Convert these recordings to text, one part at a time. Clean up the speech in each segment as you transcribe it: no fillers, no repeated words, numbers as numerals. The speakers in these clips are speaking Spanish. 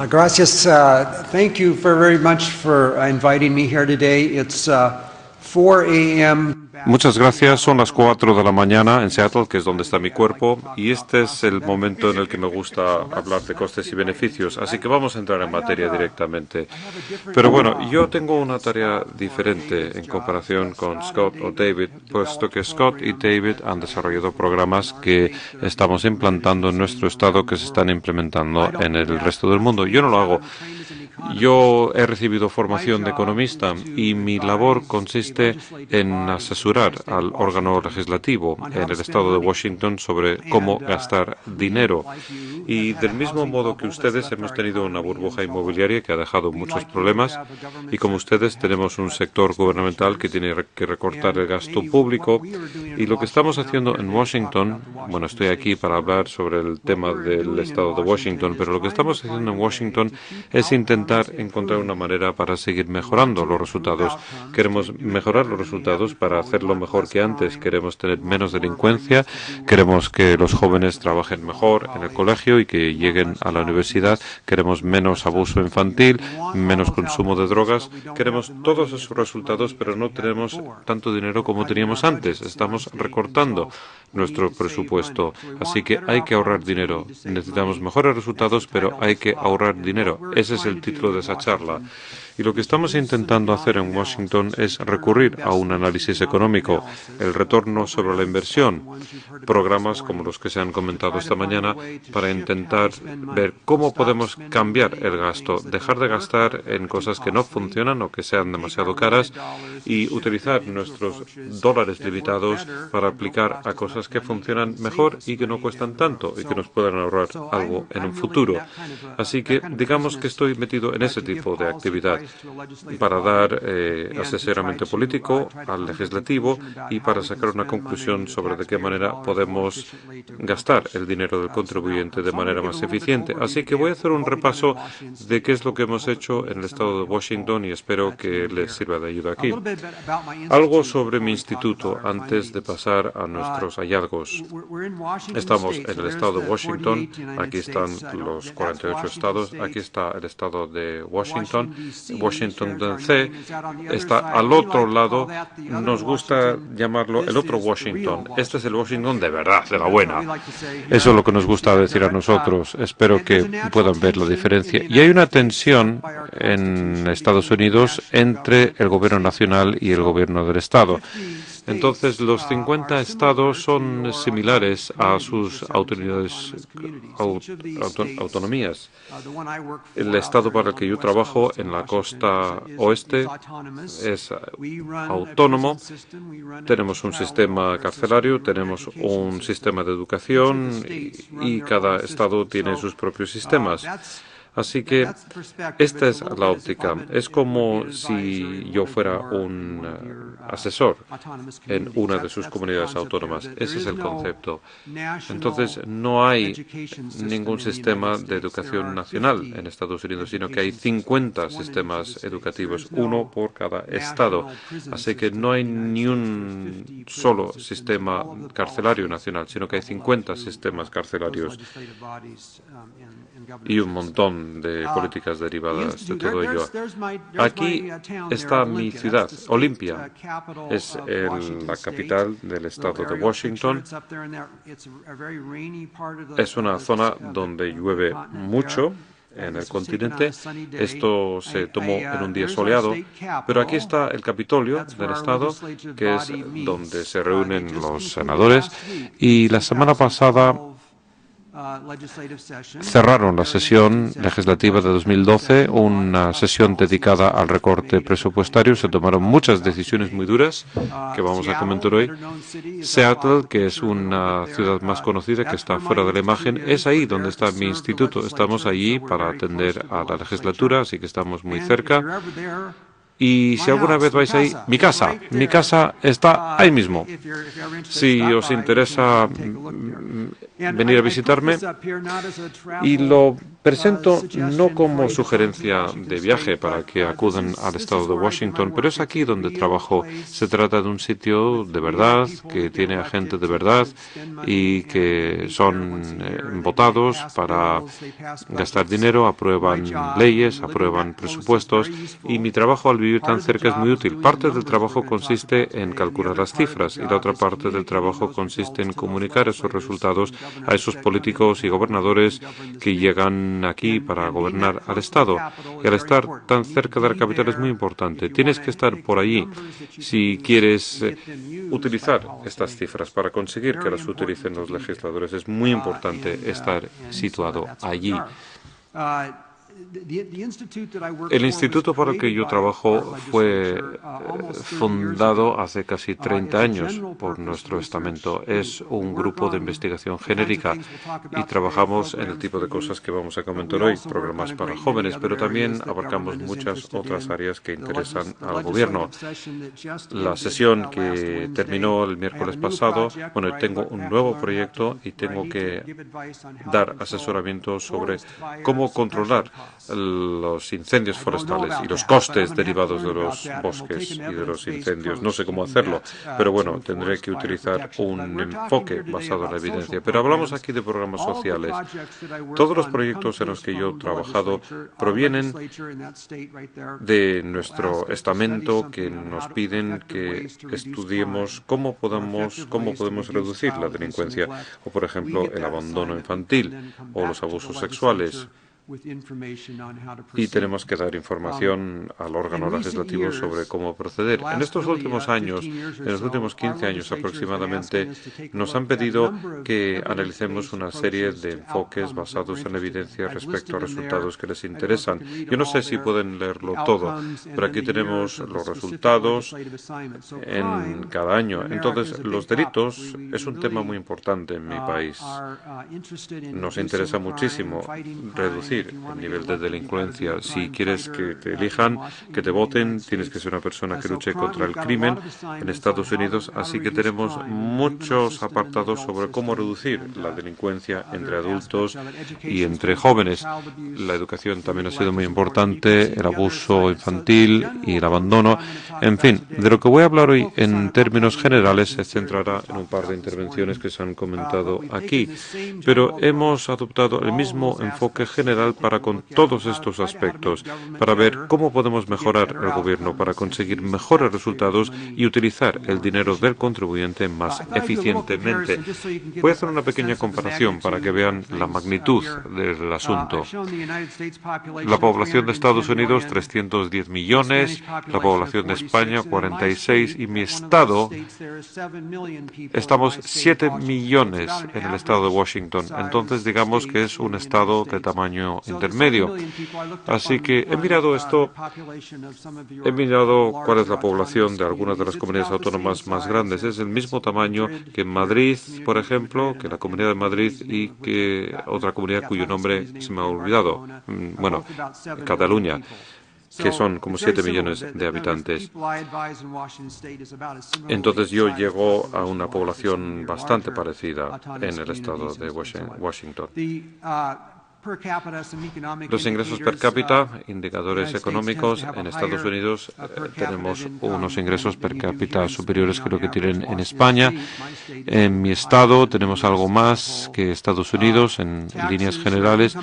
Gracias. Thank you very much for inviting me here today. It's 4 a.m. Muchas gracias. Son las 4 de la mañana en Seattle, que es donde está mi cuerpo, y este es el momento en el que me gusta hablar de costes y beneficios. Así que vamos a entrar en materia directamente. Pero bueno, yo tengo una tarea diferente en comparación con Scott o David, puesto que Scott y David han desarrollado programas que estamos implantando en nuestro estado que se están implementando en el resto del mundo. Yo no lo hago. Yo he recibido formación de economista y mi labor consiste en asesorar al órgano legislativo en el estado de Washington sobre cómo gastar dinero. Y del mismo modo que ustedes hemos tenido una burbuja inmobiliaria que ha dejado muchos problemas y como ustedes tenemos un sector gubernamental que tiene que recortar el gasto público y lo que estamos haciendo en Washington, bueno, estoy aquí para hablar sobre el tema del estado de Washington, pero lo que estamos haciendo en Washington es intentar encontrar una manera para seguir mejorando los resultados. Queremos mejorar los resultados para hacerlo mejor que antes. Queremos tener menos delincuencia, queremos que los jóvenes trabajen mejor en el colegio y que lleguen a la universidad, queremos menos abuso infantil, menos consumo de drogas. Queremos todos esos resultados, pero no tenemos tanto dinero como teníamos antes. Estamos recortando nuestro presupuesto. Así que hay que ahorrar dinero. Necesitamos mejores resultados, pero hay que ahorrar dinero. Ese es el título de esa charla. Y lo que estamos intentando hacer en Washington es recurrir a un análisis económico, el retorno sobre la inversión, programas como los que se han comentado esta mañana para intentar ver cómo podemos cambiar el gasto, dejar de gastar en cosas que no funcionan o que sean demasiado caras y utilizar nuestros dólares limitados para aplicar a cosas que funcionan mejor y que no cuestan tanto y que nos puedan ahorrar algo en un futuro. Así que digamos que estoy metido en ese tipo de actividad para dar asesoramiento político al legislativo y para sacar una conclusión sobre de qué manera podemos gastar el dinero del contribuyente de manera más eficiente. Así que voy a hacer un repaso de qué es lo que hemos hecho en el estado de Washington y espero que les sirva de ayuda aquí. Algo sobre mi instituto antes de pasar a nuestros hallazgos. Estamos en el estado de Washington, aquí están los 48 estados, aquí está el estado de Washington. Washington DC está al otro lado, nos gusta llamarlo el otro Washington. Este es el Washington de verdad, de la buena. Eso es lo que nos gusta decir a nosotros. Espero que puedan ver la diferencia. Y hay una tensión en Estados Unidos entre el gobierno nacional y el gobierno del estado. Entonces, los 50 estados son similares a sus autonomías. El estado para el que yo trabajo en la costa oeste es autónomo. Tenemos un sistema carcelario, tenemos un sistema de educación y cada estado tiene sus propios sistemas. Así que esta es la óptica. Es como si yo fuera un asesor en una de sus comunidades autónomas. Ese es el concepto. Entonces, no hay ningún sistema de educación nacional en Estados Unidos, sino que hay 50 sistemas educativos, uno por cada estado. Así que no hay ni un solo sistema carcelario nacional, sino que hay 50 sistemas carcelarios y un montón de políticas derivadas de todo ello. Aquí está mi ciudad, Olympia. Es la capital del estado de Washington. Es una zona donde llueve mucho en el continente. Esto se tomó en un día soleado, pero aquí está el Capitolio del estado, que es donde se reúnen los senadores, y la semana pasada cerraron la sesión legislativa de 2012, una sesión dedicada al recorte presupuestario. Se tomaron muchas decisiones muy duras que vamos a comentar hoy. Seattle, que es una ciudad más conocida que está fuera de la imagen, es ahí donde está mi instituto. Estamos allí para atender a la legislatura, así que estamos muy cerca. Y si alguna vez vais ahí, mi casa está ahí mismo. Si os interesa venir a visitarme y lo presento no como sugerencia de viaje para que acudan al estado de Washington, pero es aquí donde trabajo. Se trata de un sitio de verdad, que tiene a gente de verdad y que son votados para gastar dinero, aprueban leyes, aprueban presupuestos, y mi trabajo al vivir tan cerca es muy útil. Parte del trabajo consiste en calcular las cifras y la otra parte del trabajo consiste en comunicar esos resultados a esos políticos y gobernadores que llegan aquí para gobernar al Estado. Y al estar tan cerca de la capital es muy importante. Tienes que estar por allí si quieres utilizar estas cifras para conseguir que las utilicen los legisladores. Es muy importante estar situado allí. El instituto para el que yo trabajo fue fundado hace casi 30 años por nuestro estamento. Es un grupo de investigación genérica y trabajamos en el tipo de cosas que vamos a comentar hoy, programas para jóvenes, pero también abarcamos muchas otras áreas que interesan al gobierno. La sesión que terminó el miércoles pasado, bueno, tengo un nuevo proyecto y tengo que dar asesoramiento sobre cómo controlar los incendios forestales y los costes derivados de los bosques y de los incendios. No sé cómo hacerlo, pero bueno, tendré que utilizar un enfoque basado en la evidencia. Pero hablamos aquí de programas sociales. Todos los proyectos en los que yo he trabajado provienen de nuestro estamento, que nos piden que estudiemos cómo podemos reducir la delincuencia, o por ejemplo el abandono infantil o los abusos sexuales. Y tenemos que dar información al órgano legislativo sobre cómo proceder. En estos últimos años, en los últimos 15 años aproximadamente, nos han pedido que analicemos una serie de enfoques basados en evidencia respecto a resultados que les interesan. Yo no sé si pueden leerlo todo, pero aquí tenemos los resultados en cada año. Entonces, los delitos es un tema muy importante en mi país. Nos interesa muchísimo reducir el nivel de delincuencia. Si quieres que te elijan, que te voten, tienes que ser una persona que luche contra el crimen en Estados Unidos. Así que tenemos muchos apartados sobre cómo reducir la delincuencia entre adultos y entre jóvenes. La educación también ha sido muy importante, el abuso infantil y el abandono. En fin, de lo que voy a hablar hoy en términos generales se centrará en un par de intervenciones que se han comentado aquí, pero hemos adoptado el mismo enfoque general para con todos estos aspectos, para ver cómo podemos mejorar el gobierno para conseguir mejores resultados y utilizar el dinero del contribuyente más eficientemente. Voy a hacer una pequeña comparación para que vean la magnitud del asunto. La población de Estados Unidos, 310 millones, la población de España, 46, y mi estado, estamos 7 millones en el estado de Washington. Entonces, digamos que es un estado de tamaño intermedio. Así que he mirado cuál es la población de algunas de las comunidades autónomas más grandes. Es el mismo tamaño que Madrid, por ejemplo, que la Comunidad de Madrid y que otra comunidad cuyo nombre se me ha olvidado. Bueno, Cataluña, que son como 7 millones de habitantes. Entonces yo llego a una población bastante parecida en el estado de Washington. Los ingresos per cápita, indicadores económicos, en Estados Unidos tenemos unos ingresos per cápita superiores que lo que tienen en España. En mi estado tenemos algo más que Estados Unidos en líneas generales.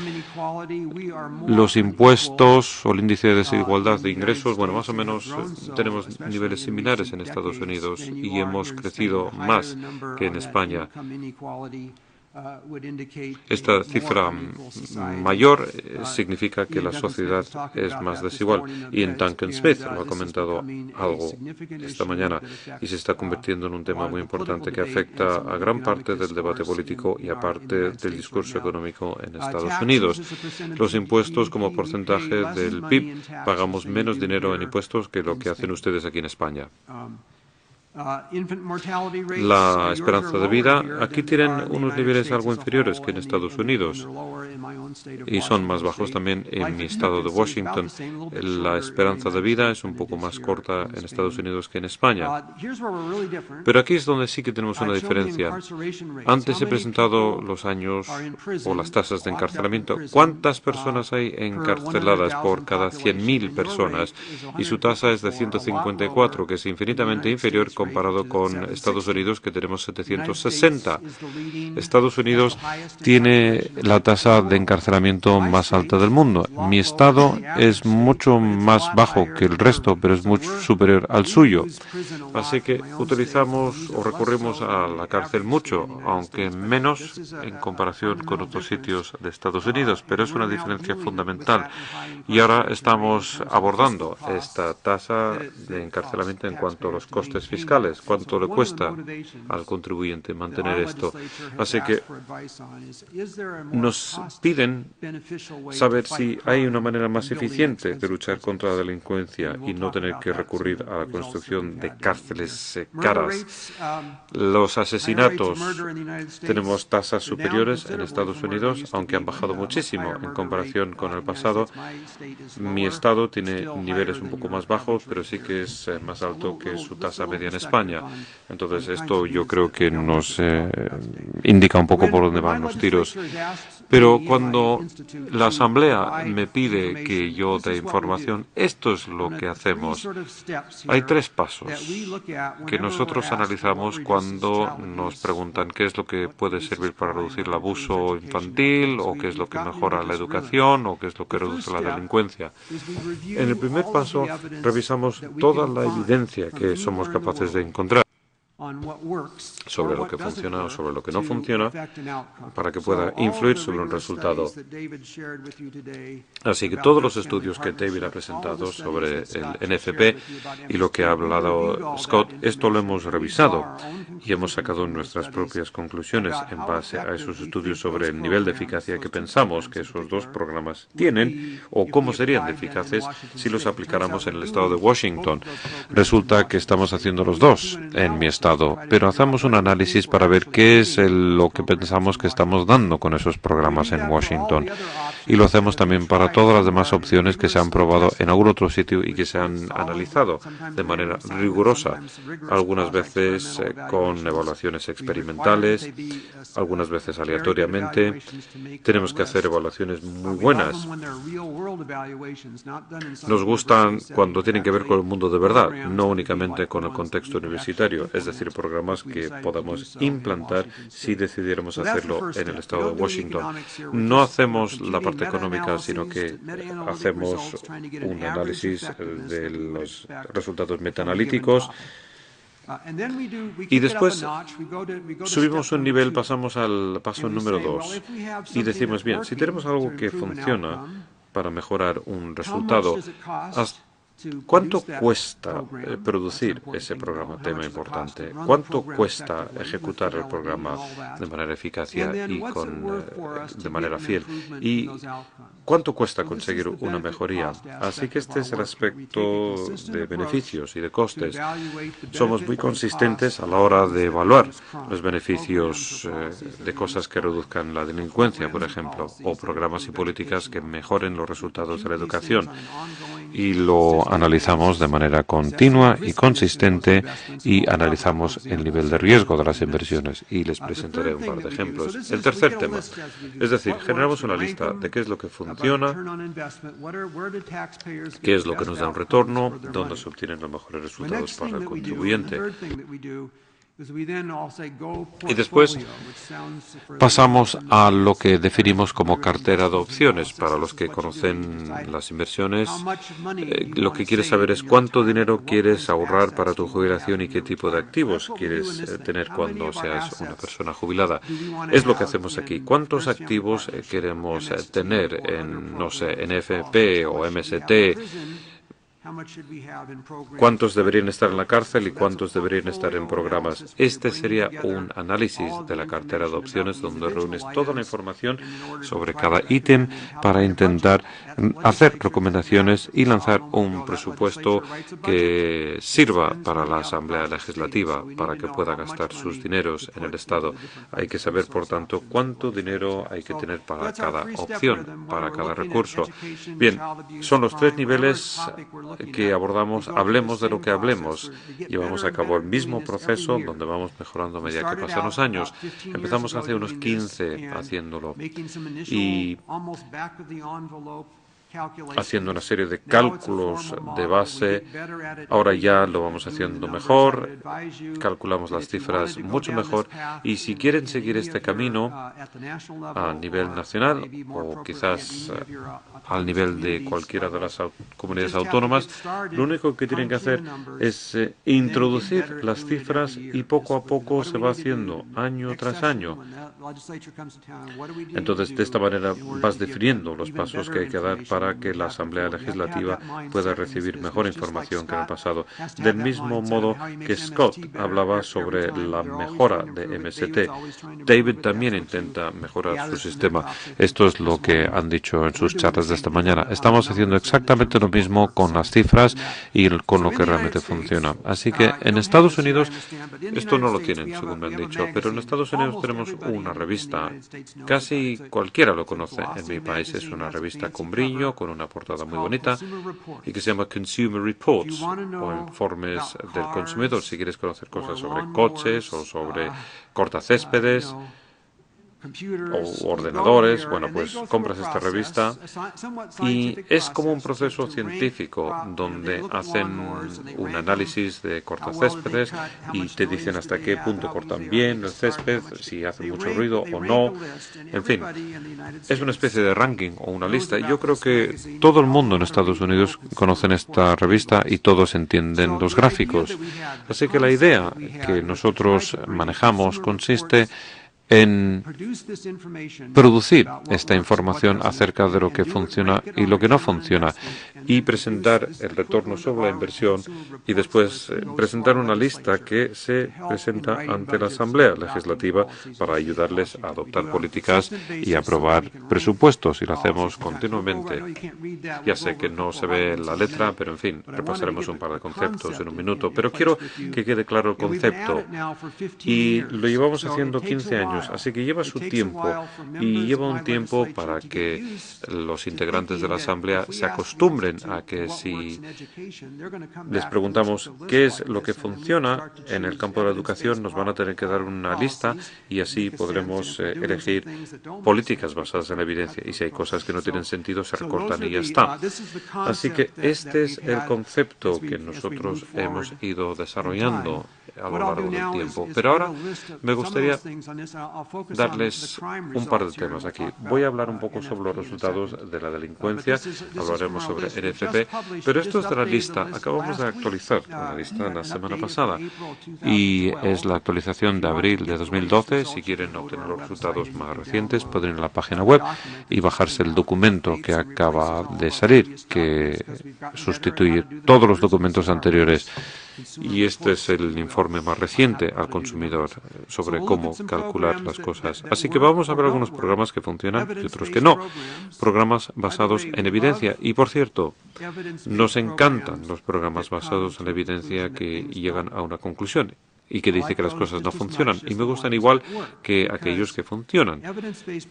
Los impuestos o el índice de desigualdad de ingresos, bueno, más o menos tenemos niveles similares en Estados Unidos y hemos crecido más que en España. Esta cifra mayor significa que la sociedad es más desigual. Y en Duncan Smith lo ha comentado algo esta mañana y se está convirtiendo en un tema muy importante que afecta a gran parte del debate político y a parte del discurso económico en Estados Unidos. Los impuestos como porcentaje del PIB, pagamos menos dinero en impuestos que lo que hacen ustedes aquí en España. La esperanza de vida, aquí tienen unos niveles algo inferiores que en Estados Unidos y son más bajos también en mi estado de Washington. La esperanza de vida es un poco más corta en Estados Unidos que en España. Pero aquí es donde sí que tenemos una diferencia. Antes he presentado los años o las tasas de encarcelamiento. ¿Cuántas personas hay encarceladas por cada 100.000 personas? Y su tasa es de 154, que es infinitamente inferior comparado con Estados Unidos, que tenemos 760. Estados Unidos tiene la tasa de encarcelamiento más alta del mundo. Mi estado es mucho más bajo que el resto, pero es mucho superior al suyo. Así que utilizamos o recurrimos a la cárcel mucho, aunque menos en comparación con otros sitios de Estados Unidos, pero es una diferencia fundamental. Y ahora estamos abordando esta tasa de encarcelamiento en cuanto a los costes fiscales, cuánto le cuesta al contribuyente mantener esto. Así que nos piden saber si hay una manera más eficiente de luchar contra la delincuencia y no tener que recurrir a la construcción de cárceles caras. Los asesinatos, tenemos tasas superiores en Estados Unidos, aunque han bajado muchísimo en comparación con el pasado. Mi estado tiene niveles un poco más bajos, pero sí que es más alto que su tasa media en España. Entonces, esto yo creo que nos indica un poco por dónde van los tiros. Pero cuando la Asamblea me pide que yo dé información, esto es lo que hacemos. Hay 3 pasos que nosotros analizamos cuando nos preguntan qué es lo que puede servir para reducir el abuso infantil, o qué es lo que mejora la educación, o qué es lo que reduce la delincuencia. En el primer paso, revisamos toda la evidencia que somos capaces de encontrar sobre lo que funciona o sobre lo que no funciona para que pueda influir sobre un resultado. Así que todos los estudios que David ha presentado sobre el NFP y lo que ha hablado Scott, esto lo hemos revisado y hemos sacado nuestras propias conclusiones en base a esos estudios sobre el nivel de eficacia que pensamos que esos 2 programas tienen o cómo serían de eficaces si los aplicáramos en el estado de Washington. Resulta que estamos haciendo los 2 en mi estado, pero hacemos un análisis para ver qué es lo que pensamos que estamos dando con esos programas en Washington. Y lo hacemos también para todas las demás opciones que se han probado en algún otro sitio y que se han analizado de manera rigurosa, algunas veces con evaluaciones experimentales, algunas veces aleatoriamente. Tenemos que hacer evaluaciones muy buenas. Nos gustan cuando tienen que ver con el mundo de verdad, no únicamente con el contexto universitario, es decir, programas que podamos implantar si decidiéramos hacerlo en el estado de Washington. No hacemos la parte económica, sino que hacemos un análisis de los resultados metaanalíticos y después subimos un nivel, pasamos al paso número 2 y decimos, bien, si tenemos algo que funciona para mejorar un resultado, ¿cuánto cuesta producir ese programa, tema importante? ¿Cuánto cuesta ejecutar el programa de manera eficaz y de manera fiel? ¿Y cuánto cuesta conseguir una mejoría? Así que este es el aspecto de beneficios y de costes. Somos muy consistentes a la hora de evaluar los beneficios de cosas que reduzcan la delincuencia, por ejemplo, o programas y políticas que mejoren los resultados de la educación. Y lo analizamos de manera continua y consistente y analizamos el nivel de riesgo de las inversiones y les presentaré un par de ejemplos. El tercer tema, es decir, generamos una lista de qué es lo que funciona, qué es lo que nos da un retorno, dónde se obtienen los mejores resultados para el contribuyente. Y después pasamos a lo que definimos como cartera de opciones. Para los que conocen las inversiones, lo que quieres saber es cuánto dinero quieres ahorrar para tu jubilación y qué tipo de activos quieres tener cuando seas una persona jubilada. Es lo que hacemos aquí. ¿Cuántos activos queremos tener en, no sé, NFP o MST? cuántos deberían estar en la cárcel y cuántos deberían estar en programas. Este sería un análisis de la cartera de opciones donde reúnes toda la información sobre cada ítem para intentar hacer recomendaciones y lanzar un presupuesto que sirva para la Asamblea Legislativa para que pueda gastar sus dineros en el Estado. Hay que saber, por tanto, cuánto dinero hay que tener para cada opción, para cada recurso. Bien, son los 3 niveles que abordamos. Hablemos de lo que hablemos. Llevamos a cabo el mismo proceso donde vamos mejorando a medida que pasan los años. Empezamos hace unos 15 haciéndolo y haciendo una serie de cálculos de base. Ahora ya lo vamos haciendo mejor, calculamos las cifras mucho mejor y si quieren seguir este camino a nivel nacional o quizás al nivel de cualquiera de las comunidades autónomas, lo único que tienen que hacer es introducir las cifras y poco a poco se va haciendo año tras año. Entonces, de esta manera vas definiendo los pasos que hay que dar para que la Asamblea Legislativa pueda recibir mejor información que en el pasado. Del mismo modo que Scott hablaba sobre la mejora de MST, David también intenta mejorar su sistema. Esto es lo que han dicho en sus charlas de esta mañana. Estamos haciendo exactamente lo mismo con las cifras y con lo que realmente funciona. Así que en Estados Unidos, esto no lo tienen, según me han dicho, pero en Estados Unidos tenemos una revista, casi cualquiera lo conoce en mi país, es una revista con brillo, con una portada muy bonita y que se llama Consumer Reports o informes del consumidor. Si quieres conocer cosas sobre coches o sobre cortacéspedes o ordenadores, bueno, pues compras esta revista y es como un proceso científico donde hacen un análisis de cortacéspedes y te dicen hasta qué punto cortan bien el césped, si hace mucho ruido o no. En fin, es una especie de ranking o una lista. Yo creo que todo el mundo en Estados Unidos conoce esta revista y todos entienden los gráficos. Así que la idea que nosotros manejamos consiste en producir esta información acerca de lo que funciona y lo que no funciona y presentar el retorno sobre la inversión y después presentar una lista que se presenta ante la Asamblea Legislativa para ayudarles a adoptar políticas y aprobar presupuestos y lo hacemos continuamente. Ya sé que no se ve la letra, pero en fin, repasaremos un par de conceptos en un minuto, pero quiero que quede claro el concepto y lo llevamos haciendo 15 años. Así que lleva su tiempo y lleva un tiempo para que los integrantes de la Asamblea se acostumbren a que si les preguntamos qué es lo que funciona en el campo de la educación, nos van a tener que dar una lista y así podremos elegir políticas basadas en la evidencia. Y si hay cosas que no tienen sentido, se recortan y ya está. Así que este es el concepto que nosotros hemos ido desarrollando a lo largo del tiempo. Pero ahora me gustaría darles un par de temas aquí. Voy a hablar un poco sobre los resultados de la delincuencia, hablaremos sobre NFP, pero esto es de la lista. Acabamos de actualizar la lista la semana pasada y es la actualización de abril de 2012. Si quieren obtener los resultados más recientes, pueden ir a la página web y bajarse el documento que acaba de salir, que sustituye todos los documentos anteriores. Y este es el informe más reciente al consumidor sobre cómo calcular las cosas. Así que vamos a ver algunos programas que funcionan y otros que no. Programas basados en evidencia. Y por cierto, nos encantan los programas basados en la evidencia que llegan a una conclusión y que dice que las cosas no funcionan. Y me gustan igual que aquellos que funcionan.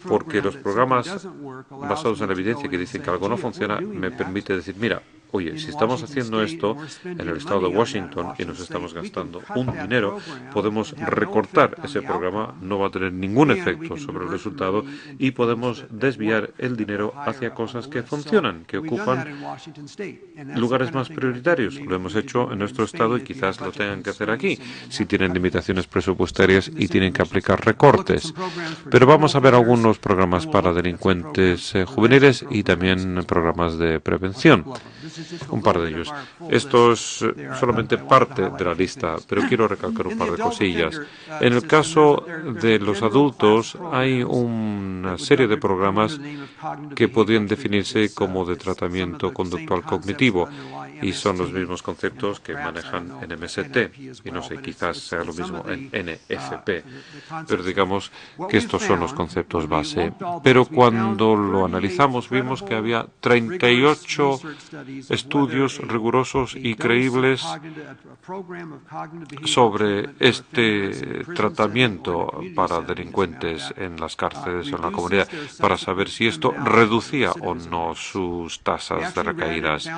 Porque los programas basados en la evidencia que dicen que algo no funciona me permite decir, mira, oye, si estamos haciendo esto en el estado de Washington y nos estamos gastando un dinero, podemos recortar ese programa, no va a tener ningún efecto sobre el resultado y podemos desviar el dinero hacia cosas que funcionan, que ocupan lugares más prioritarios. Lo hemos hecho en nuestro estado y quizás lo tengan que hacer aquí, si tienen limitaciones presupuestarias y tienen que aplicar recortes. Pero vamos a ver algunos programas para delincuentes juveniles y también programas de prevención. Un par de ellos. Esto es solamente parte de la lista, pero quiero recalcar un par de cosillas. En el caso de los adultos, hay una serie de programas que podrían definirse como de tratamiento conductual cognitivo. y son los mismos conceptos que manejan en MST, y no sé, quizás sea lo mismo en NFP, pero digamos que estos son los conceptos base. Pero cuando lo analizamos vimos que había 38 estudios rigurosos y creíbles sobre este tratamiento para delincuentes en las cárceles o en la comunidad, para saber si esto reducía o no sus tasas de recaídas.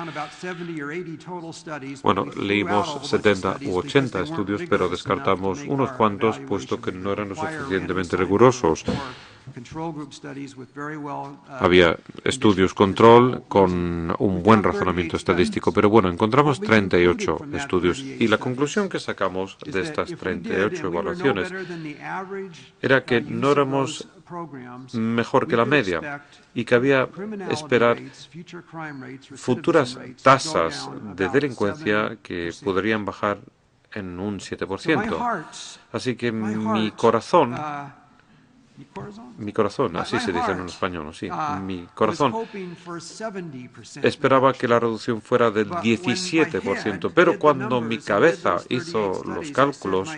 Bueno, leímos 70 u 80 estudios, pero descartamos unos cuantos, puesto que no eran lo suficientemente rigurosos. Había estudios control con un buen razonamiento estadístico, pero bueno, encontramos 38 estudios y la conclusión que sacamos de estas 38 evaluaciones era que no éramos mejor que la media y que había esperar futuras tasas de delincuencia que podrían bajar en un 7%. Así que mi corazón, así se dice en español, ¿no? Sí, mi corazón esperaba que la reducción fuera del 17%, pero cuando mi cabeza hizo los cálculos,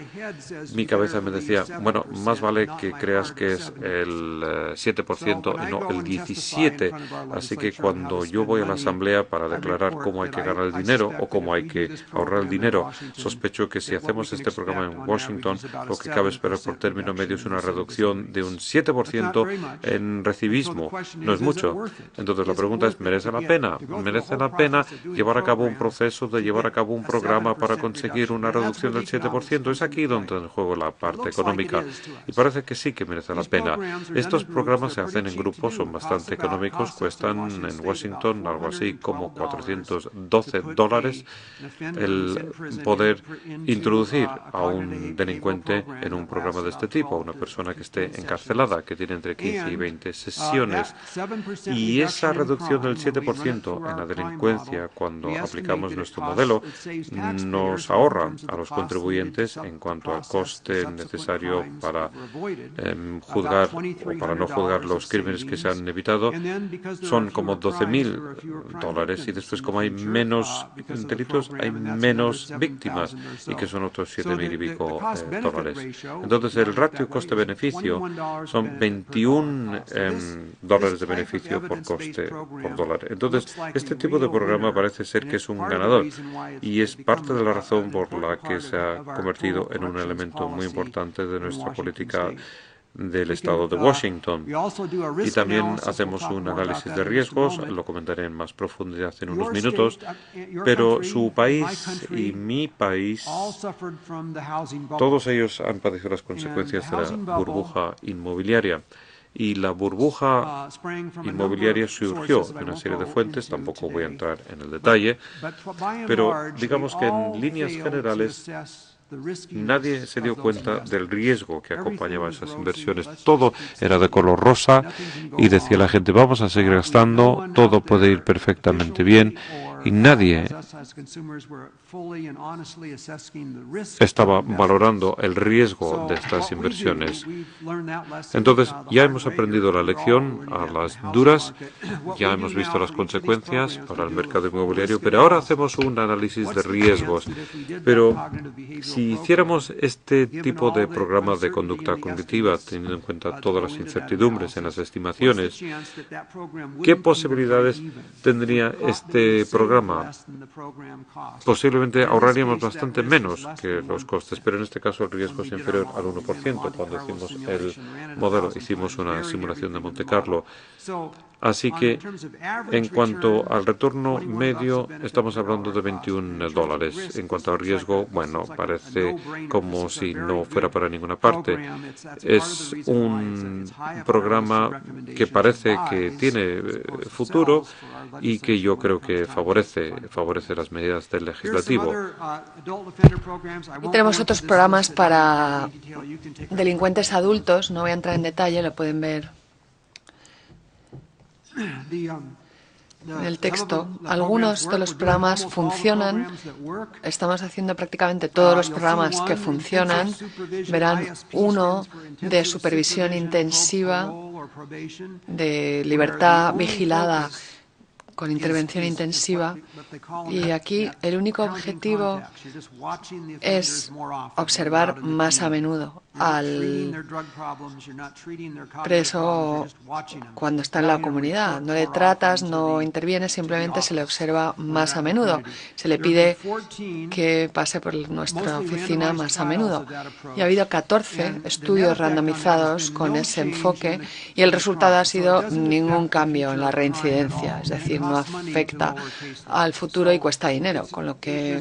mi cabeza me decía, bueno, más vale que creas que es el 7% y no el 17%. Así que cuando yo voy a la asamblea para declarar cómo hay que ganar el dinero o cómo hay que ahorrar el dinero, sospecho que si hacemos este programa en Washington, lo que cabe esperar por término medio es una reducción de un 7% en recidivismo. No es mucho. Entonces la pregunta es, ¿merece la pena? ¿Merece la pena llevar a cabo un proceso de llevar a cabo un programa para conseguir una reducción del 7%? Es aquí donde en juego la parte económica. Y parece que sí que merece la pena. Estos programas se hacen en grupos, son bastante económicos, cuestan en Washington algo así como $412 el poder introducir a un delincuente en un programa de este tipo, a una persona que esté encarcelada, que tiene entre 15 y 20 sesiones. Y esa reducción del 7% en la delincuencia, cuando aplicamos nuestro modelo, nos ahorra a los contribuyentes en cuanto al coste necesario para juzgar o para no juzgar los crímenes que se han evitado. Son como $12,000, y después, como hay menos delitos, hay menos víctimas, y que son otros 7,000 y pico dólares. Entonces el ratio coste-beneficio son $21 de beneficio por coste por dólar. Entonces, este tipo de programa parece ser que es un ganador, y es parte de la razón por la que se ha convertido en un elemento muy importante de nuestra política del estado de Washington. Y también hacemos un análisis de riesgos, lo comentaré en más profundidad en unos minutos, pero su país y mi país, todos ellos han padecido las consecuencias de la burbuja inmobiliaria. Y la burbuja inmobiliaria surgió de una serie de fuentes, tampoco voy a entrar en el detalle, pero digamos que en líneas generales nadie se dio cuenta del riesgo que acompañaba esas inversiones. Todo era de color rosa y decía la gente, vamos a seguir gastando, todo puede ir perfectamente bien, y nadie estaba valorando el riesgo de estas inversiones. Entonces, ya hemos aprendido la lección a las duras, ya hemos visto las consecuencias para el mercado inmobiliario, pero ahora hacemos un análisis de riesgos. Pero si hiciéramos este tipo de programa de conducta cognitiva, teniendo en cuenta todas las incertidumbres en las estimaciones, ¿qué posibilidades tendría este programa? Posiblemente ahorraríamos bastante menos que los costes, pero en este caso el riesgo es inferior al 1% cuando hicimos el modelo, hicimos una simulación de Monte Carlo. Así que, en cuanto al retorno medio, estamos hablando de $21. En cuanto al riesgo, bueno, parece como si no fuera para ninguna parte. Es un programa que parece que tiene futuro y que yo creo que favorece las medidas del legislativo. Y tenemos otros programas para delincuentes adultos, no voy a entrar en detalle, lo pueden ver en el texto. Algunos de los programas funcionan. Estamos haciendo prácticamente todos los programas que funcionan. Verán uno de supervisión intensiva, de libertad vigilada con intervención intensiva, y aquí el único objetivo es observar más a menudo al preso cuando está en la comunidad. No le tratas, no intervienes, simplemente se le observa más a menudo. Se le pide que pase por nuestra oficina más a menudo. Y ha habido 14 estudios randomizados con ese enfoque y el resultado ha sido ningún cambio en la reincidencia, es decir, no afecta al futuro y cuesta dinero, con lo que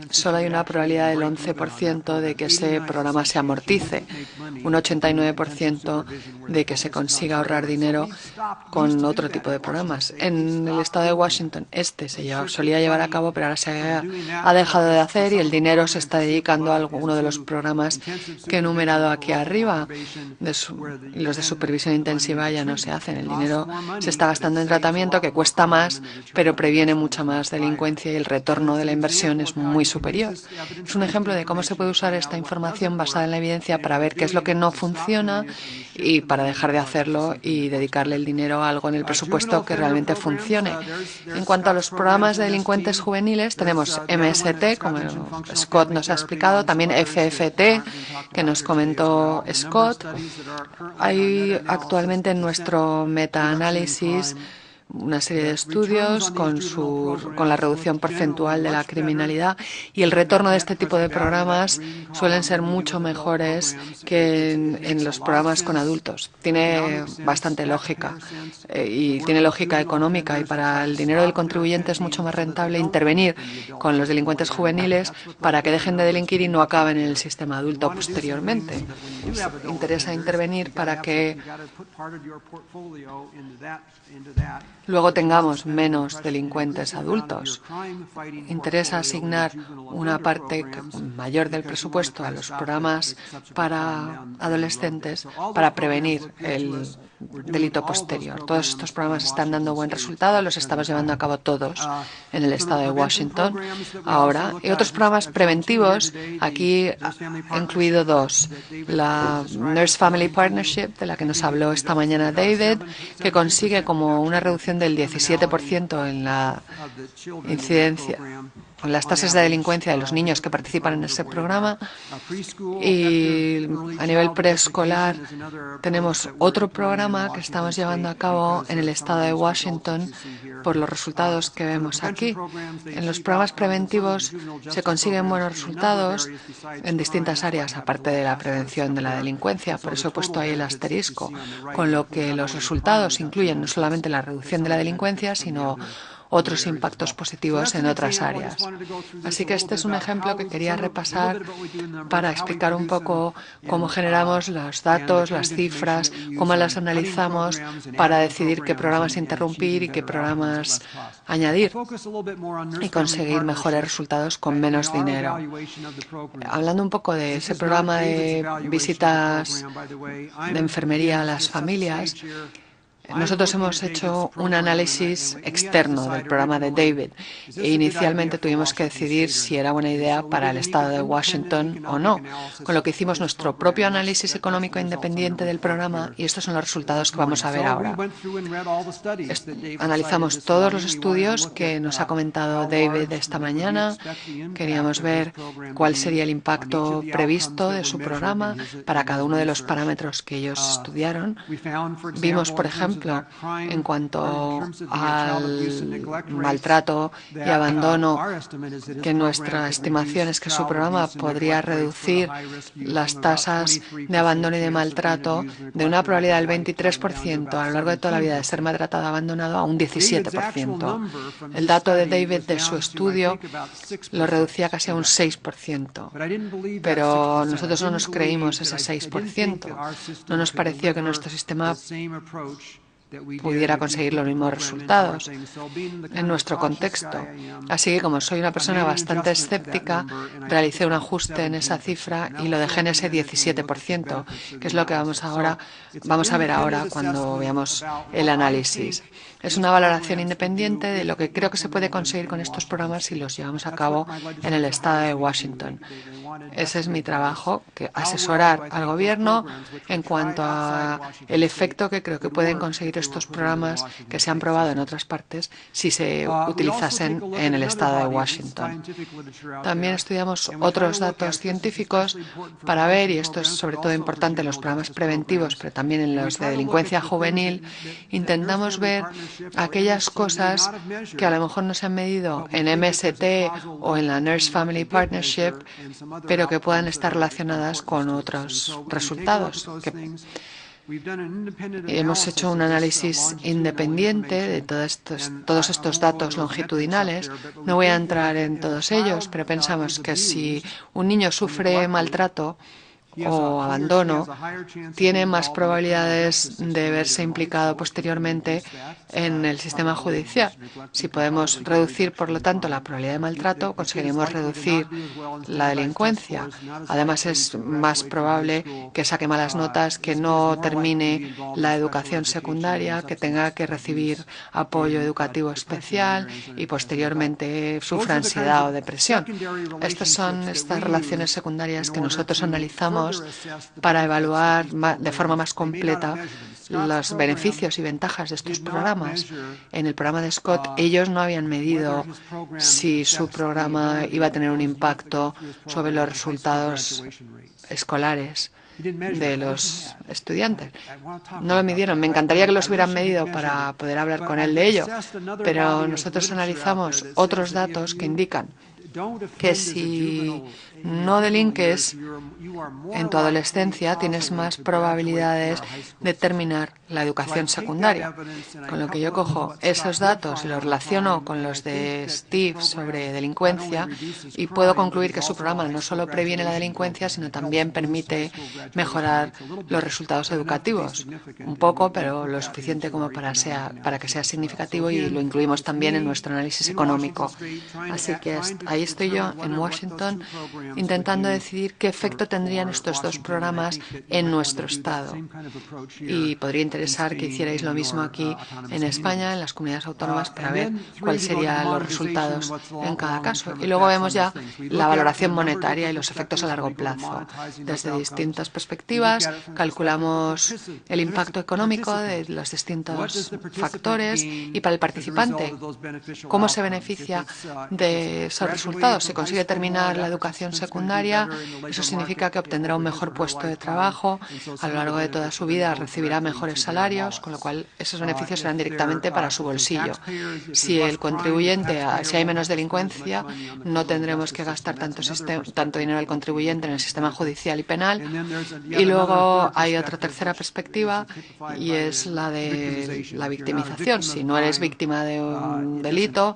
solo hay una probabilidad del 11% de que ese programa se amortice, un 89% de que se consiga ahorrar dinero con otro tipo de programas. En el estado de Washington solía llevar a cabo, pero ahora ha dejado de hacer y el dinero se está dedicando a alguno de los programas que he enumerado aquí arriba. Los de supervisión intensiva ya no se hacen. El dinero se está gastando en tratamiento que cuesta más, pero previene mucha más delincuencia y el retorno de la inversión es muy superior. Es un ejemplo de cómo se puede usar esta información basada en la evidencia para ver qué es lo que no funciona y para dejar de hacerlo y dedicarle el dinero a algo en el presupuesto que realmente funcione. En cuanto a los programas de delincuentes juveniles, tenemos MST, como Scott nos ha explicado, también FFT, que nos comentó Scott. Hay actualmente en nuestro metaanálisis una serie de estudios con la reducción porcentual de la criminalidad, y el retorno de este tipo de programas suelen ser mucho mejores que en los programas con adultos. Tiene bastante lógica y tiene lógica económica, y para el dinero del contribuyente es mucho más rentable intervenir con los delincuentes juveniles para que dejen de delinquir y no acaben en el sistema adulto posteriormente. Interesa intervenir para que luego tengamos menos delincuentes adultos. Interesa asignar una parte mayor del presupuesto a los programas para adolescentes para prevenir el delito posterior. Todos estos programas están dando buen resultado, los estamos llevando a cabo todos en el estado de Washington ahora. Y otros programas preventivos, aquí he incluido dos. La Nurse Family Partnership, de la que nos habló esta mañana David, que consigue como una reducción del 17% en la incidencia, en las tasas de delincuencia de los niños que participan en ese programa. Y a nivel preescolar tenemos otro programa que estamos llevando a cabo en el estado de Washington por los resultados que vemos aquí. En los programas preventivos se consiguen buenos resultados en distintas áreas, aparte de la prevención de la delincuencia. Por eso he puesto ahí el asterisco, con lo que los resultados incluyen no solamente la reducción de la delincuencia, sino otros impactos positivos en otras áreas. Así que este es un ejemplo que quería repasar para explicar un poco cómo generamos los datos, las cifras, cómo las analizamos para decidir qué programas interrumpir y qué programas añadir y conseguir mejores resultados con menos dinero. Hablando un poco de ese programa de visitas de enfermería a las familias, nosotros hemos hecho un análisis externo del programa de David e inicialmente tuvimos que decidir si era buena idea para el estado de Washington o no, con lo que hicimos nuestro propio análisis económico independiente del programa, y estos son los resultados que vamos a ver ahora. Analizamos todos los estudios que nos ha comentado David esta mañana. Queríamos ver cuál sería el impacto previsto de su programa para cada uno de los parámetros que ellos estudiaron. Vimos, por ejemplo, en cuanto al maltrato y abandono, que nuestra estimación es que su programa podría reducir las tasas de abandono y de maltrato de una probabilidad del 23% a lo largo de toda la vida de ser maltratado o abandonado a un 17%. El dato de David de su estudio lo reducía casi a un 6%, pero nosotros no nos creímos ese 6%. No nos pareció que nuestro sistema pudiera conseguir los mismos resultados en nuestro contexto. Así que, como soy una persona bastante escéptica, realicé un ajuste en esa cifra y lo dejé en ese 17%, que es lo que vamos a ver ahora cuando veamos el análisis. Es una valoración independiente de lo que creo que se puede conseguir con estos programas si los llevamos a cabo en el estado de Washington. Ese es mi trabajo, asesorar al gobierno en cuanto a el efecto que creo que pueden conseguir estos programas que se han probado en otras partes si se utilizasen en el estado de Washington. También estudiamos otros datos científicos para ver, y esto es sobre todo importante en los programas preventivos, pero también en los de delincuencia juvenil, intentamos ver aquellas cosas que a lo mejor no se han medido en MST o en la Nurse Family Partnership, pero que puedan estar relacionadas con otros resultados. Hemos hecho un análisis independiente de todos estos datos longitudinales. No voy a entrar en todos ellos, pero pensamos que si un niño sufre maltrato o abandono, tiene más probabilidades de verse implicado posteriormente en el sistema judicial. Si podemos reducir, por lo tanto, la probabilidad de maltrato, conseguiremos reducir la delincuencia. Además, es más probable que saque malas notas, que no termine la educación secundaria, que tenga que recibir apoyo educativo especial y posteriormente sufra ansiedad o depresión. Estas son estas relaciones secundarias que nosotros analizamos para evaluar de forma más completa los beneficios y ventajas de estos programas. En el programa de Scott, ellos no habían medido si su programa iba a tener un impacto sobre los resultados escolares de los estudiantes. No lo midieron. Me encantaría que los hubieran medido para poder hablar con él de ello, pero nosotros analizamos otros datos que indican que si no delinques en tu adolescencia, tienes más probabilidades de terminar la educación secundaria. Con lo que yo cojo esos datos y los relaciono con los de Steve sobre delincuencia y puedo concluir que su programa no solo previene la delincuencia, sino también permite mejorar los resultados educativos. Un poco, pero lo suficiente como para que sea significativo, y lo incluimos también en nuestro análisis económico. Así que ahí estoy yo en Washington intentando decidir qué efecto tendrían estos dos programas en nuestro estado. Y podría interesar que hicierais lo mismo aquí en España, en las comunidades autónomas, para ver cuáles serían los resultados en cada caso. Y luego vemos ya la valoración monetaria y los efectos a largo plazo. Desde distintas perspectivas, calculamos el impacto económico de los distintos factores y para el participante, cómo se beneficia de esos resultados. Si consigue terminar la educación secundaria, eso significa que obtendrá un mejor puesto de trabajo, a lo largo de toda su vida recibirá mejores salarios, con lo cual esos beneficios serán directamente para su bolsillo. Si el contribuyente, si hay menos delincuencia, no tendremos que gastar tanto dinero al contribuyente en el sistema judicial y penal. Y luego hay otra tercera perspectiva, y es la de la victimización. Si no eres víctima de un delito,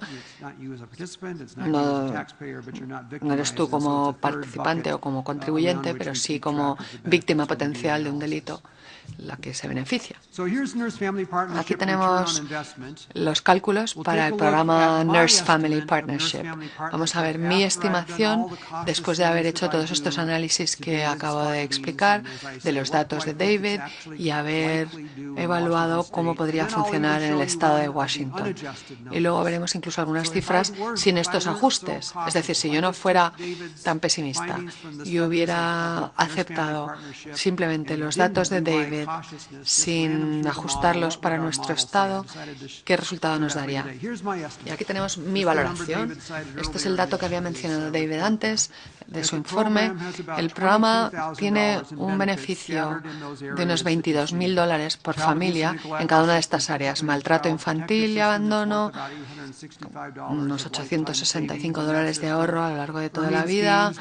no eres tú como participante o como contribuyente, pero sí como víctima potencial de un delito la que se beneficia. Aquí tenemos los cálculos para el programa Nurse Family Partnership. Vamos a ver mi estimación, después de haber hecho todos estos análisis que acabo de explicar, de los datos de David, y haber evaluado cómo podría funcionar en el estado de Washington. Y luego veremos incluso algunas cifras sin estos ajustes. Es decir, si yo no fuera tan pesimista y hubiera aceptado simplemente los datos de David sin ajustarlos para nuestro estado, ¿qué resultado nos daría? Y aquí tenemos mi valoración. Este es el dato que había mencionado David antes de su informe. El programa tiene un beneficio de unos $22.000 por familia en cada una de estas áreas: maltrato infantil y abandono, unos $865 de ahorro a lo largo de toda la vida,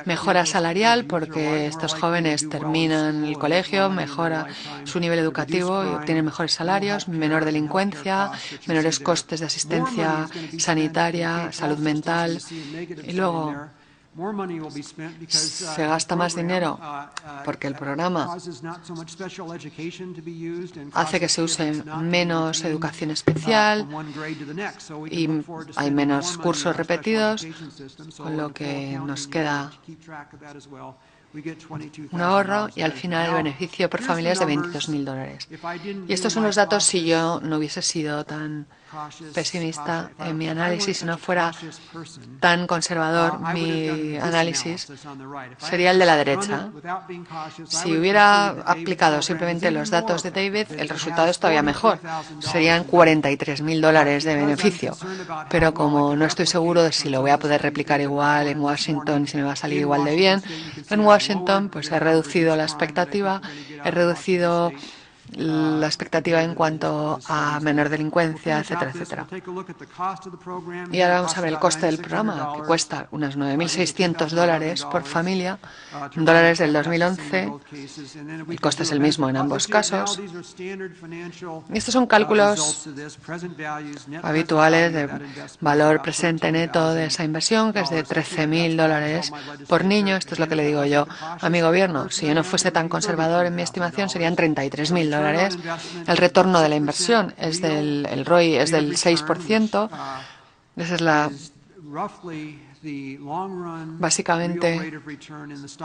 mejora salarial porque estos jóvenes terminan el colegio, mejora su nivel educativo y obtienen mejores salarios, menor delincuencia, menores costes de asistencia sanitaria, salud mental, y luego se gasta más dinero porque el programa hace que se use menos educación especial y hay menos cursos repetidos, con lo que nos queda un ahorro y al final el beneficio por familia es de $22.000. Y estos son los datos si yo no hubiese sido tan pesimista en mi análisis, si no fuera tan conservador mi análisis, sería el de la derecha. Si hubiera aplicado simplemente los datos de David, el resultado es todavía mejor. Serían $43.000 de beneficio. Pero como no estoy seguro de si lo voy a poder replicar igual en Washington y si me va a salir igual de bien, en Washington pues he reducido la expectativa, he reducido la expectativa en cuanto a menor delincuencia, etcétera, etcétera. Y ahora vamos a ver el coste del programa, que cuesta unos $9.600 por familia, dólares del 2011. El coste es el mismo en ambos casos. Y estos son cálculos habituales de valor presente neto de esa inversión, que es de $13.000 por niño. Esto es lo que le digo yo a mi gobierno. Si yo no fuese tan conservador en mi estimación, serían $33.000. El retorno de la inversión es el ROI es del 6%. Esa es básicamente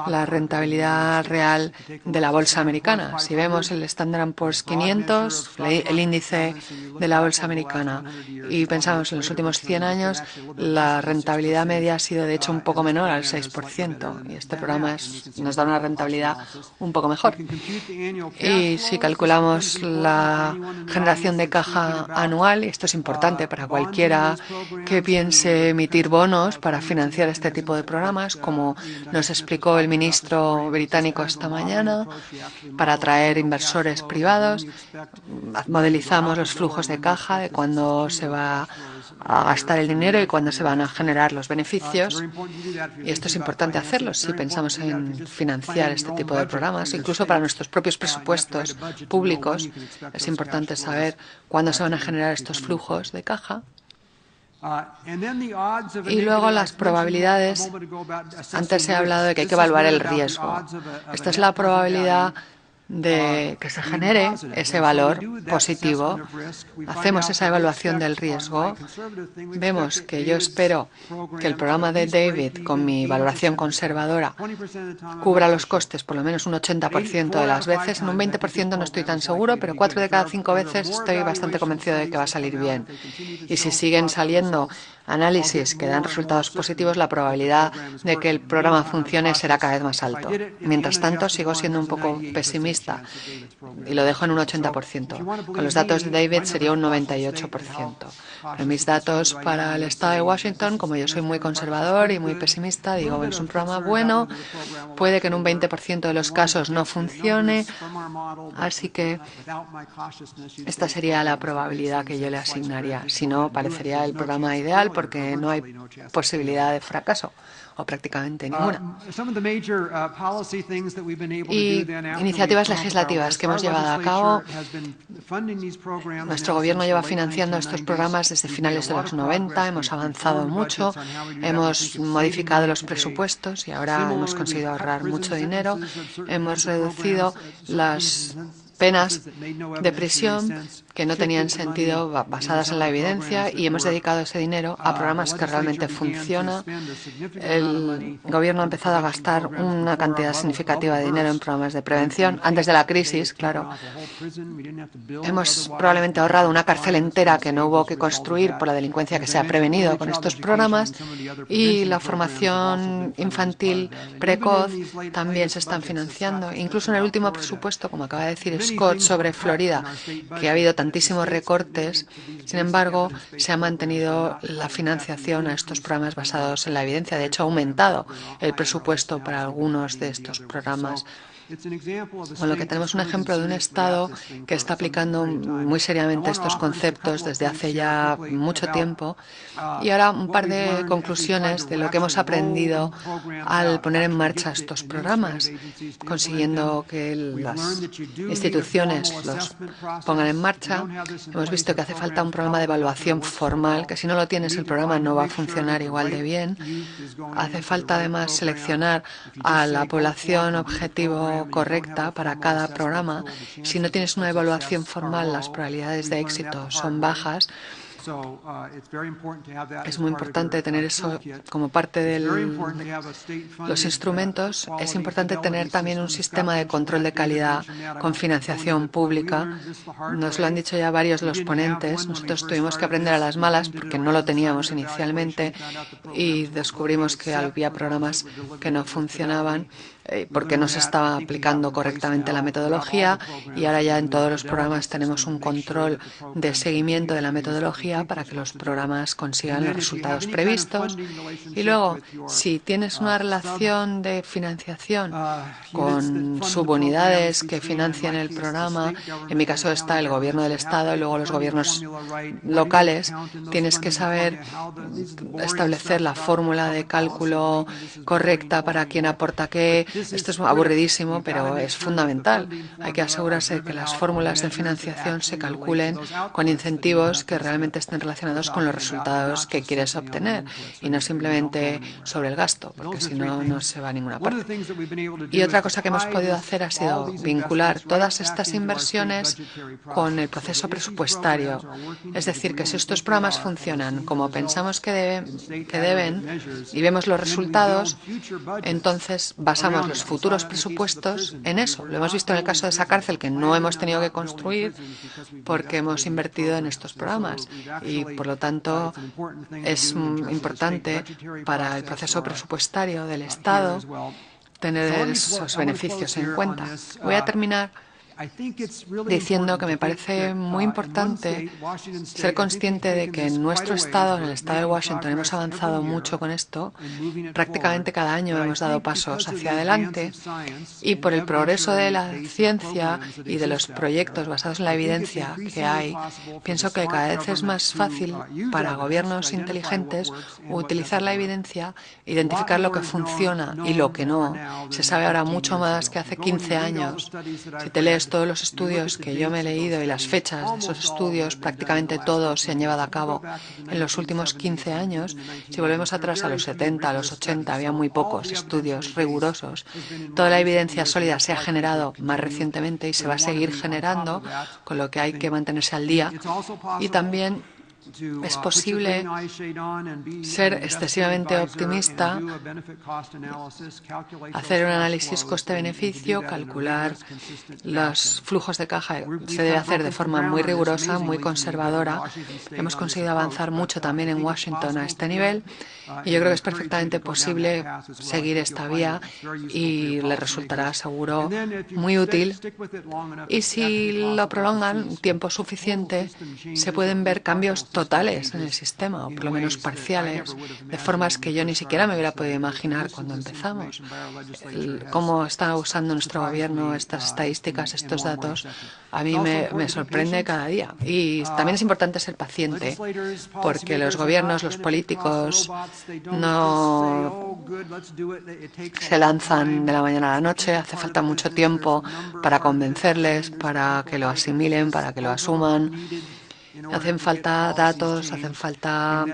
la rentabilidad real de la bolsa americana. Si vemos el Standard & Poor's 500, el índice de la bolsa americana, y pensamos en los últimos 100 años, la rentabilidad media ha sido de hecho un poco menor al 6%, y este programa nos da una rentabilidad un poco mejor. Y si calculamos la generación de caja anual, y esto es importante para cualquiera que piense emitir bonos para financiar este tipo de programas, como nos explicó el ministro británico esta mañana, para atraer inversores privados. Modelizamos los flujos de caja de cuándo se va a gastar el dinero y cuándo se van a generar los beneficios. Y esto es importante hacerlo si pensamos en financiar este tipo de programas, incluso para nuestros propios presupuestos públicos. Es importante saber cuándo se van a generar estos flujos de caja. Y luego las probabilidades. Antes he hablado de que hay que evaluar el riesgo. Esta es la probabilidad de que se genere ese valor positivo. Hacemos esa evaluación del riesgo. Vemos que yo espero que el programa de David, con mi valoración conservadora, cubra los costes por lo menos un 80% de las veces. En un 20% no estoy tan seguro, pero 4 de cada 5 veces estoy bastante convencido de que va a salir bien. Y si siguen saliendo análisis que dan resultados positivos, la probabilidad de que el programa funcione será cada vez más alto. Mientras tanto, sigo siendo un poco pesimista y lo dejo en un 80%. Con los datos de David sería un 98%. Pero mis datos para el estado de Washington, como yo soy muy conservador y muy pesimista, digo, bueno, es un programa bueno, puede que en un 20% de los casos no funcione, así que esta sería la probabilidad que yo le asignaría. Si no, parecería el programa ideal porque no hay posibilidad de fracaso, o prácticamente ninguna. Y iniciativas legislativas que hemos llevado a cabo. Nuestro gobierno lleva financiando estos programas desde finales de los 90, hemos avanzado mucho, hemos modificado los presupuestos y ahora hemos conseguido ahorrar mucho dinero, hemos reducido las penas de prisión que no tenían sentido basadas en la evidencia y hemos dedicado ese dinero a programas que realmente funcionan. El gobierno ha empezado a gastar una cantidad significativa de dinero en programas de prevención. Antes de la crisis, claro, hemos probablemente ahorrado una cárcel entera que no hubo que construir por la delincuencia que se ha prevenido con estos programas, y la formación infantil precoz también se están financiando. Incluso en el último presupuesto, como acaba de decir Scott sobre Florida, que ha habido tantísimos recortes, sin embargo, se ha mantenido la financiación a estos programas basados en la evidencia. De hecho, ha aumentado el presupuesto para algunos de estos programas. Con lo que tenemos un ejemplo de un Estado que está aplicando muy seriamente estos conceptos desde hace ya mucho tiempo. Y ahora un par de conclusiones de lo que hemos aprendido al poner en marcha estos programas, consiguiendo que las instituciones los pongan en marcha. Hemos visto que hace falta un programa de evaluación formal, que si no lo tienes el programa no va a funcionar igual de bien. Hace falta además seleccionar a la población objetivo correcta para cada programa. Si no tienes una evaluación formal, las probabilidades de éxito son bajas. Es muy importante tener eso como parte de los instrumentos. Es importante tener también un sistema de control de calidad con financiación pública. Nos lo han dicho ya varios de los ponentes. Nosotros tuvimos que aprender a las malas porque no lo teníamos inicialmente y descubrimos que había programas que no funcionaban porque no se estaba aplicando correctamente la metodología, y ahora ya en todos los programas tenemos un control de seguimiento de la metodología para que los programas consigan los resultados previstos. Y luego, si tienes una relación de financiación con subunidades que financian el programa, en mi caso está el gobierno del Estado y luego los gobiernos locales, tienes que saber establecer la fórmula de cálculo correcta para quién aporta qué. Esto es aburridísimo, pero es fundamental. Hay que asegurarse de que las fórmulas de financiación se calculen con incentivos que realmente estén relacionados con los resultados que quieres obtener y no simplemente sobre el gasto, porque si no, no se va a ninguna parte. Y otra cosa que hemos podido hacer ha sido vincular todas estas inversiones con el proceso presupuestario. Es decir, que si estos programas funcionan como pensamos que deben y vemos los resultados, entonces basamos los futuros presupuestos en eso. Lo hemos visto en el caso de esa cárcel que no hemos tenido que construir porque hemos invertido en estos programas y, por lo tanto, es importante para el proceso presupuestario del Estado tener esos beneficios en cuenta. Voy a terminar diciendo que me parece muy importante ser consciente de que en nuestro estado, en el estado de Washington, hemos avanzado mucho con esto. Prácticamente cada año hemos dado pasos hacia adelante y por el progreso de la ciencia y de los proyectos basados en la evidencia que hay, pienso que cada vez es más fácil para gobiernos inteligentes utilizar la evidencia, identificar lo que funciona y lo que no. Se sabe ahora mucho más que hace 15 años. Si te lees todos los estudios que yo me he leído y las fechas de esos estudios, prácticamente todos se han llevado a cabo en los últimos 15 años. Si volvemos atrás a los 70, a los 80, había muy pocos estudios rigurosos. Toda la evidencia sólida se ha generado más recientemente y se va a seguir generando, con lo que hay que mantenerse al día. Y también es posible ser excesivamente optimista, hacer un análisis coste-beneficio, calcular los flujos de caja. Se debe hacer de forma muy rigurosa, muy conservadora. Hemos conseguido avanzar mucho también en Washington a este nivel y yo creo que es perfectamente posible seguir esta vía y le resultará, seguro, muy útil. Y si lo prolongan un tiempo suficiente, se pueden ver cambios totales en el sistema, o por lo menos parciales, de formas que yo ni siquiera me hubiera podido imaginar cuando empezamos. Cómo está usando nuestro gobierno estas estadísticas, estos datos, a mí me sorprende cada día. Y también es importante ser paciente, porque los gobiernos, los políticos, no se lanzan de la mañana a la noche. Hace falta mucho tiempo para convencerles, para que lo asimilen, para que lo asuman. Hacen falta datos, hacen falta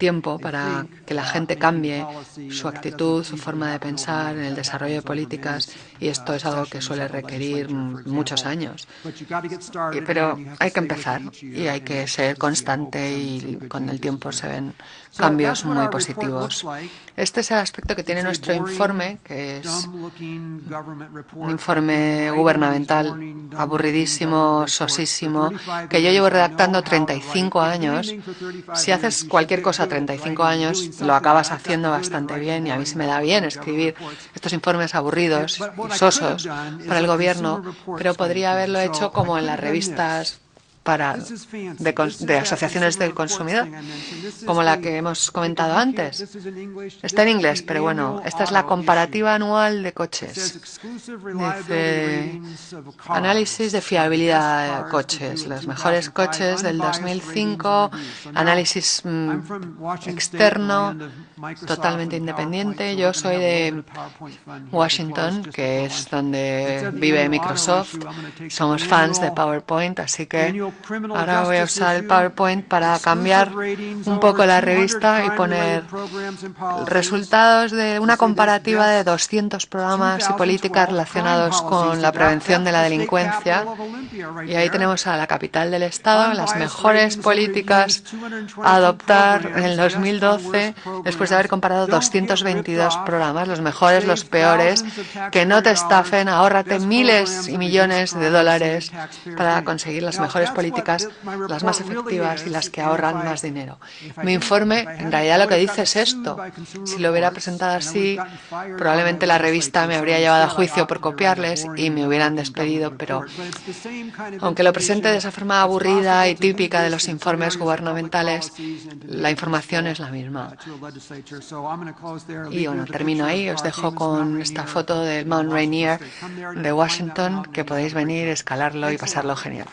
tiempo para que la gente cambie su actitud, su forma de pensar en el desarrollo de políticas, y esto es algo que suele requerir muchos años. Pero hay que empezar y hay que ser constante y con el tiempo se ven cambios muy positivos. Este es el aspecto que tiene nuestro informe, que es un informe gubernamental aburridísimo, sosísimo, que yo llevo redactando 35 años. Si haces cualquier cosa 35 años, lo acabas haciendo bastante bien, y a mí se me da bien escribir estos informes aburridos y sosos para el gobierno, pero podría haberlo hecho como en las revistas de asociaciones del consumidor, como la que hemos comentado antes. Está en inglés, pero bueno, esta es la comparativa anual de coches. Dice, análisis de fiabilidad de coches, los mejores coches del 2005, análisis externo, totalmente independiente. Yo soy de Washington, que es donde vive Microsoft. Somos fans de PowerPoint, así que Ahora voy a usar el PowerPoint para cambiar un poco la revista y poner resultados de una comparativa de 200 programas y políticas relacionados con la prevención de la delincuencia. Y ahí tenemos a la capital del estado, las mejores políticas a adoptar en el 2012, después de haber comparado 222 programas, los mejores, los peores. Que no te estafen, ahórrate miles y millones de dólares para conseguir las mejores políticas, las más efectivas y las que ahorran más dinero. Mi informe, en realidad, lo que dice es esto. Si lo hubiera presentado así, probablemente la revista me habría llevado a juicio por copiarles y me hubieran despedido, pero aunque lo presente de esa forma aburrida y típica de los informes gubernamentales, la información es la misma. Y bueno, termino ahí. Os dejo con esta foto del Mount Rainier de Washington, que podéis venir, escalarlo y pasarlo genial.